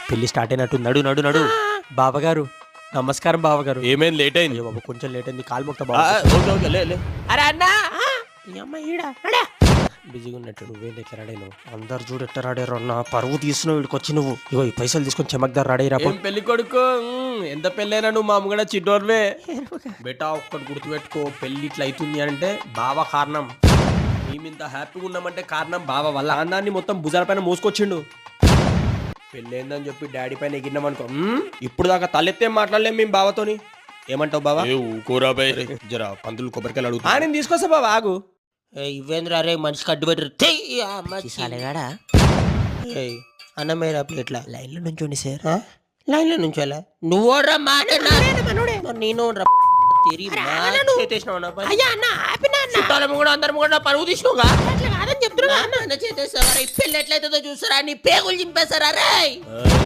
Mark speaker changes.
Speaker 1: పెళ్లి స్టార్ట్ అయినట్టు నడు నడు నడు. బావగారు నమస్కారం బావగారు.
Speaker 2: ఏమైంది లేట్ అయింది?
Speaker 1: అయ్యో బాబు కొంచెం లేట్ అయింది, కాలు మొక్త
Speaker 2: ఆ,
Speaker 1: బావ.
Speaker 2: ఓకే ఓకే లే లే.
Speaker 1: అరే అన్నా ఈ అమ్మ ఈడా బిజీగా ఉన్నట్టు నువ్వేం ఎట్లా రాడాను? అందరు చూడు ఎట్లా రాడారు అన్న, పరువు తీస్తున్నావు వీడికి వచ్చి నువ్వు. ఇగో ఈ పైసలు తీసుకొని చెమక్దారు రాడేరా.
Speaker 2: ఏం పెళ్లి కొడుకు ఎంత పెళ్ళైనా నువ్వు మా అమ్మగడ చిట్టోర్వే. బేటా ఒక్కటి గుర్తుపెట్టుకో, పెళ్లి ఇట్లా అవుతుంది అంటే బావ కారణం. మేమింత హ్యాపీగా ఉన్నామంటే కారణం బావ వల్ల. అన్నాన్ని మొత్తం భుజాల పైన మోసుకొచ్చిండు. పెళ్ళైందని చెప్పి డాడీ పైన ఎగిరినామనుకో, ఇప్పుడు దాకా తలెత్తే మాట్లాడలేం మేము బావతోని. ఏమంటావు బావా? జరా పంతులు కొబ్బరికాయలు అడుగుతా. నేను తీసుకొస్తా బావ, ఆగు.
Speaker 1: ఇవేంద్ర రే మనిషికి అడ్డు పెట్టాడా అన్న మేరా ప్లేట్ల లైన్లో నుంచోండి సార్. లైన్లో నుంచోలా నువ్వు ఓడ్రా మాట నేను అందరం కూడా పరువు తీసుకోగా చెప్తున్నా పెళ్ళి ఎట్లయితుందో చూస్తారా, నీ పేగులు చింపేస్తారా రే.